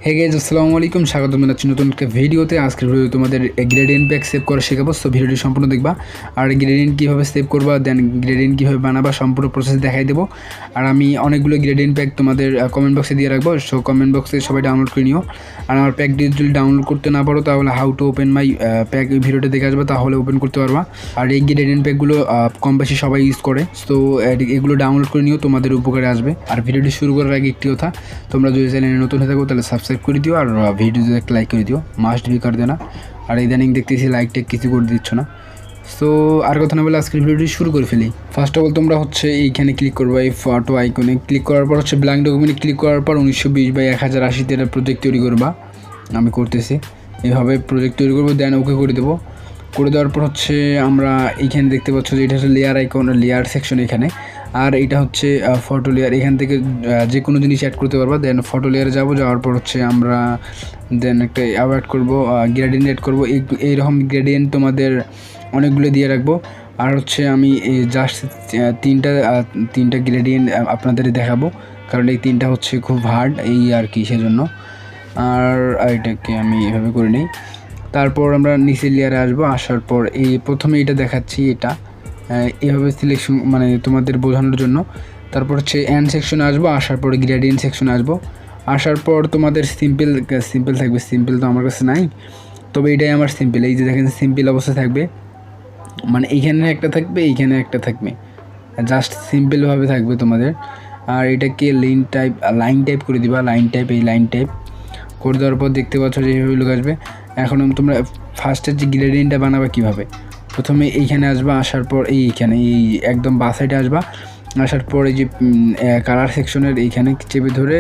Hey guys আসসালামু আলাইকুম, স্বাগত জানাচ্ছি নতুন একটা ভিডিওতে। আজকের ভিডিও তোমাদের গ্রেডিয়েন্ট প্যাক সেভ করা শেখাবো। সো ভিডিওটি সম্পূর্ণ দেখবা আর গ্রেডিয়েন্ট কীভাবে সেভ করবা, দেন গ্রেডিয়েন্ট কীভাবে বানাবা সম্পূর্ণ প্রসেস দেখাই দেবো। আর আমি অনেকগুলো গ্রেডিয়েন্ট প্যাক তোমাদের কমেন্ট বক্সে দিয়ে রাখবো। সো কমেন্ট বক্সে সবাই ডাউনলোড করে নিও। আর আমার প্যাক যদি ডাউনলোড করতে না পারো তাহলে how to open my pack এই ভিডিওটা দেখে আসবে, তাহলে ওপেন করতে পারবা। আর এই গ্রেডিয়েন্ট প্যাকগুলো কম বেশি সবাই ইউজ করে। সো এগুলো ডাউনলোড করে নিও, তোমাদের উপকারে আসবে। আর ভিডিওটি শুরু করার আগে একটি কথা, তোমরা যদি চ্যানেলে নতুন হয়ে থাকো তাহলে সাবস্ক্রাইব করে দিও আর ভিডিওতে একটা লাইক করে দিও, মাস্ট বি করে দিও না। আর ইদানিং দেখতেছি লাইক টেক কিছু করে দিচ্ছ না। সো আর কথা না বলে আজকের ভিডিওটি শুরু করে ফেলি। ফার্স্ট অফ অল তোমরা হচ্ছে এইখানে ক্লিক করবা, এই ফটো আইকনে ক্লিক করার পর হচ্ছে ব্ল্যাঙ্ক ডকুমেন্টে ক্লিক করার পর 1920x1080 একটা প্রজেক্ট তৈরি করবা। আমি করতেছি এইভাবে প্রজেক্ট তৈরি করবো, দেন ওকে করে দেবো। করে দেওয়ার পর হচ্ছে আমরা এইখানে দেখতে পাচ্ছ যে এটা হচ্ছে লেয়ার আইকন, লেয়ার সেকশন এখানে। আর এটা হচ্ছে ফটো লেয়ার, এখান থেকে যে কোনো জিনিস অ্যাড করতে পারবা। দেন ফটো লেয়ারে যাওয়ার পর হচ্ছে আমরা দেন একটা অ্যাড করবো, গ্রেডিয়েন্ট অ্যাড করবো। এইরকম গ্রেডিয়েন্ট তোমাদের অনেকগুলো দিয়ে রাখবো। আর হচ্ছে আমি জাস্ট তিনটা গ্রেডিয়েন্ট আপনাদের দেখাবো, কারণ এই তিনটা হচ্ছে খুব হার্ড এই আর কি, সেজন্য। আর এটাকে আমি এভাবে করে নিই। তারপর আমরা নিচের লেয়ারে আসবো। আসার পর এই প্রথমে এটা দেখাচ্ছি, এটা এভাবে সিলেকশন মানে তোমাদের বোঝানোর জন্য। তারপর হচ্ছে অ্যান্ড সেকশনে আসবো, আসার পর গ্রেডিয়েন্ট সেকশনে আসবো। আসার পর তোমাদের সিম্পল থাকবে। সিম্পল তো আমার কাছে নাই, তবে এটাই আমার সিম্পল। এই যে দেখেন সিম্পল অবস্থা থাকবে, মানে এইখানে একটা থাকবে, এইখানে একটা থাকবে, জাস্ট সিম্পলভাবে থাকবে তোমাদের। আর এটাকে লাইন টাইপ করে দিবা, এই লাইন টাইপ করে দেওয়ার পর দেখতে পাচ্ছ যে এইভাবে লোক আসবে। এখন তোমরা ফার্স্টের যে গ্রেডিয়েন্টটা বানাবা কীভাবে, প্রথমে এইখানে আসবা। আসার পর এইখানে এই একদম বাঁ সাইডে আসবা। আসার পর এই যে কালার সেকশনের এইখানে চেপে ধরে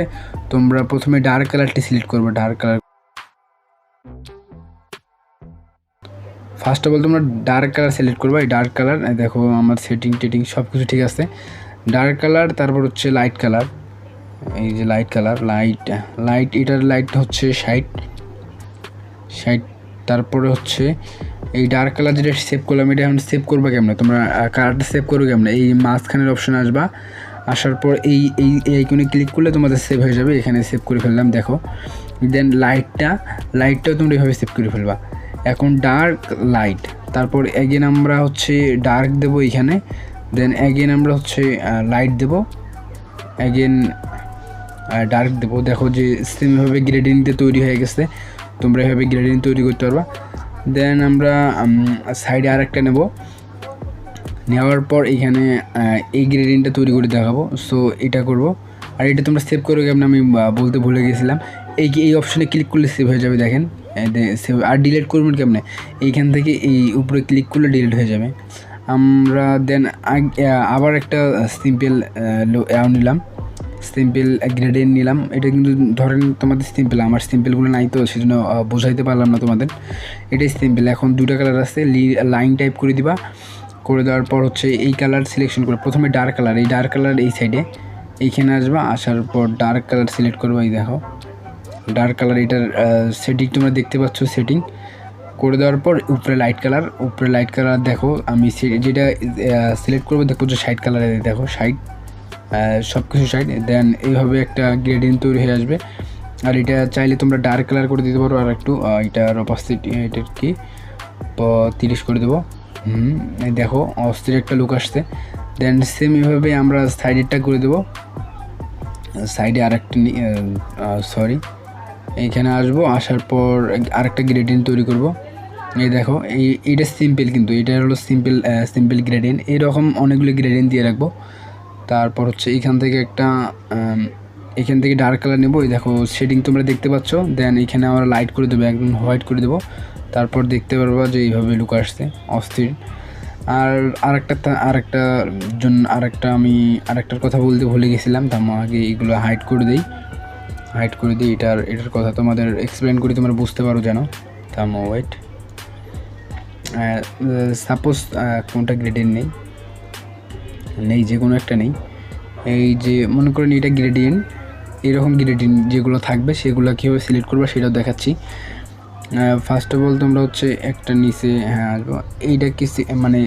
তোমরা প্রথমে ডার্ক কালারটি সিলেক্ট করবে। ফার্স্ট অফ অল তোমরা ডার্ক কালার সিলেক্ট করবা। এই ডার্ক কালার দেখো আমার সেটিং সব কিছু ঠিক আছে। ডার্ক কালার, তারপর হচ্ছে লাইট কালার, এই যে লাইট কালার, এটার লাইট হচ্ছে 60। তারপরে হচ্ছে এই ডার্ক কালার যেটা সেভ করলাম, এটা এখন সেভ করবে কেমনে, তোমরা কালারটা সেভ করবে কেমনে, এই মাঝখানের অপশানে আসবা। আসার পর এই আইকনে ক্লিক করলে তোমাদের সেভ হয়ে যাবে। এখানে সেভ করে ফেললাম দেখো। দেন লাইটটাও তোমরা এইভাবে সেভ করে ফেলবা। এখন ডার্ক লাইট, তারপর অ্যাগেন আমরা হচ্ছে ডার্ক দেবো এইখানে। দেন অ্যাগেন আমরা হচ্ছে লাইট দেবো, অ্যাগেন ডার্ক দেবো। দেখো যে সেমভাবে গ্রেডিয়েন্টে তৈরি হয়ে গেছে, তোমরা এভাবে গ্রেডিয়েন্ট তৈরি করতে পারবা। দেন আমরা সাইডে আরেকটা নেওয়ার পর এইখানে এই গ্রেডিয়েন্টটা তৈরি করে দেখাবো। সো এটা করব। আর এটা তোমরা সেভ করবে কেমন আমি বলতে ভুলে গেছিলাম। এই অপশানে ক্লিক করলে সেভ হয়ে যাবে, দেখেন সেভ। আর ডিলিট করবেন কেমনে, এইখান থেকে এই উপরে ক্লিক করলে ডিলিট হয়ে যাবে। আমরা দেন আবার একটা সিম্পল নিলাম, সিম্পল গ্রেডিয়েন্ট নিলাম। এটা কিন্তু ধরেন তোমাদের সিম্পল, আমার সিম্পলগুলো নাই তো সেজন্য বোঝাইতে পারলাম না তোমাদের। এটাই সিম্পল। এখন দুটা কালার আছে, লাইন টাইপ করে দিবা। করে দেওয়ার পর হচ্ছে এই কালার সিলেকশন করে প্রথমে ডার্ক কালার, এই ডার্ক কালার এই সাইডে এইখানে আসবা। আসার পর ডার্ক কালার সিলেক্ট করবো। এই দেখো ডার্ক কালার, এটার সেটিং তোমরা দেখতে পাচ্ছ। সেটিং করে দেওয়ার পর উপরে লাইট কালার দেখো আমি যেটা সিলেক্ট করবো, দেখো যে 60 কালার, দেখো 60 সব কিছু 60। দেন এইভাবে একটা গ্রেডিয়েন্ট তৈরি হয়ে আসবে। আর এটা চাইলে তোমরা ডার্ক কালার করে দিতে পারো। আর একটু এটার অপাসিটি এটার কি 30 করে দেবো। দেখো অস্থির একটা লুক আসছে। দেন সেম এভাবে আমরা সাইডেরটা করে দেবো। সাইডে আরেকটা এইখানে আসবো। আসার পর আরেকটা গ্রেডিয়েন্ট তৈরি করব। এই দেখো এইটা সিম্পল, কিন্তু এটা হলো সিম্পল গ্রেডিয়েন্ট। এরকম অনেকগুলো গ্রেডিয়েন্ট দিয়ে রাখবো। তারপর হচ্ছে এখান থেকে ডার্ক কালার নেবো। এই দেখো শেডিং তোমরা দেখতে পাচ্ছ। দেন এখানে আমরা লাইট করে দেবো, একদম হোয়াইট করে দেবো। তারপর দেখতে পারবো যে এইভাবে লুক আসছে অস্থির। আর আরেকটার কথা বলতে ভুলে গেছিলাম, তার আগে এইগুলো হাইড করে দিই। এটার কথা তোমাদের এক্সপ্লেন করি, তোমরা বুঝতে পারো যেন। ওয়েট, সাপোজ কোনটা গ্রেডিয়েন্ট নেই, যে কোনো একটা নেই। এই যে মনে করেন এটা গ্রেডিয়েন্ট, এরকম গ্রেডিয়েন্ট যেগুলো থাকবে সেগুলো কীভাবে সিলেক্ট করবে সেটাও দেখাচ্ছি। ফার্স্ট অফ অল তোমরা হচ্ছে একটা নিচে আসবো। এইটাকে মানে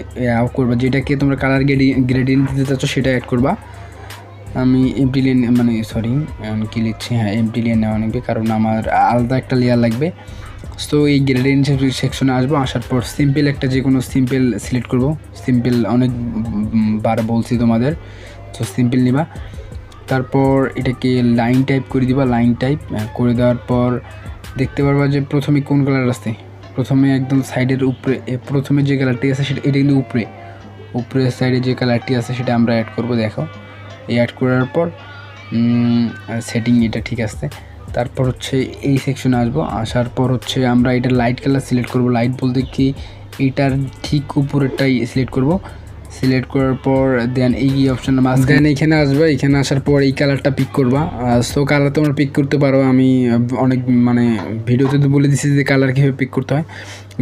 করবা, যেটাকে তোমরা কালার গ্রেডিয়েন্ট দিতে চাচ্ছ সেটা অ্যাড করবা। আমি এমটি লেয়ার মানে সরি কী লিখছি, হ্যাঁ এমটি লেয়ার নেওয়া লাগবে, কারণ আমার আলাদা একটা লেয়ার লাগবে। সো এই গ্রেডিয়েন্ট সেকশনে আসবো, আসার পর সিম্পল একটা যে কোনো সিম্পল সিলেক্ট করব। সিম্পল অনেক বার বলছি তোমাদের, তো সিম্পল নিবা। তারপর এটাকে লাইন টাইপ করে দিবা। লাইন টাইপ করে দেওয়ার পর দেখতে পারবা যে প্রথমে কোন কালার আছে। প্রথমে একদম সাইডের উপরে প্রথমে যে কালারটি আছে সেটা, এটা কিন্তু উপরের সাইডে যে কালারটি আছে সেটা আমরা অ্যাড করব। দেখো এই অ্যাড করার পর সেটিং এটা ঠিক আছে। তারপর হচ্ছে এই সেকশনে আসবো, আসার পর হচ্ছে আমরা এটা লাইট কালার সিলেক্ট করব। লাইট বলতে কি এটার ঠিক উপরেরটাই সিলেক্ট করব। সিলেক্ট করার পর দেন এই অপশান দেন এখানে আসবে। এখানে আসার পর এই কালারটা পিক করবা। সো কালার তোমরা পিক করতে পারো, আমি অনেক মানে ভিডিওতে তো বলে দিচ্ছি যে কালার কীভাবে পিক করতে হয়।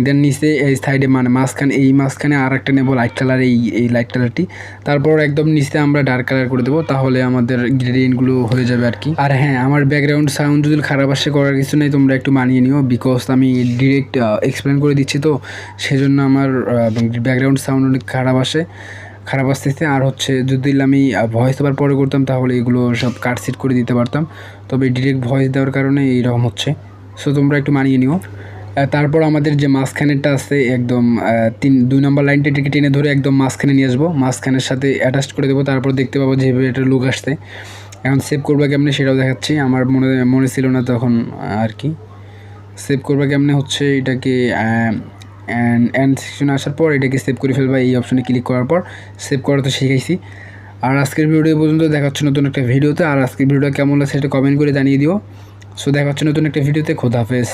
দেন নিচে এই সাইডে মানে মাঝখানে আর একটা নেবো লাইট কালার, এই লাইট কালারটি। তারপর একদম নিচে আমরা ডার্ক কালার করে দেবো, তাহলে আমাদের গ্রেডিয়েন্টগুলো হয়ে যাবে আর কি। আর হ্যাঁ, আমার ব্যাকগ্রাউন্ড সাউন্ড যদি খারাপ আসে করার কিছু নেই, তোমরা একটু মানিয়ে নিও, বিকজ আমি ডিরেক্ট এক্সপ্লেন করে দিচ্ছি, তো সেজন্য আমার ব্যাকগ্রাউন্ড সাউন্ড অনেক খারাপ আসতেছে। আর হচ্ছে যদি আমি ভয়েস ওভার পরে করতাম তাহলে এগুলো সব কাটসিট করে দিতে পারতাম, তবে ডিরেক্ট ভয়েস দেওয়ার কারণে এইরকম হচ্ছে। সো তোমরা একটু মানিয়ে নিও। তারপর আমাদের যে মাঝখানেরটা আছে একদম 2 নম্বর লাইনটা এটাকে টেনে ধরে একদম মাঝখানে নিয়ে আসবো, মাঝখানের সাথে অ্যাটাচ করে দেবো। তারপর দেখতে পাবো যেভাবে এটা লুক আসছে। এখন সেভ করবা কেমনে সেটাও দেখাচ্ছি, আমার মনে ছিল না তখন আর কি। সেভ করবা কেমনে হচ্ছে এটাকে অ্যান্ড সেকশনে আসার পর এটাকে সেভ করে ফেলবা। এই অপশনে ক্লিক করার পর সেভ করা তো শিখাইছি। আর আজকের ভিডিও পর্যন্ত দেখাচ্ছে নতুন একটা ভিডিওতে। আর আজকের ভিডিওটা কেমন লাগছে সেটা কমেন্ট করে জানিয়ে দিও। সো দেখা হচ্ছে নতুন একটা ভিডিওতে। খোদা হাফেজ।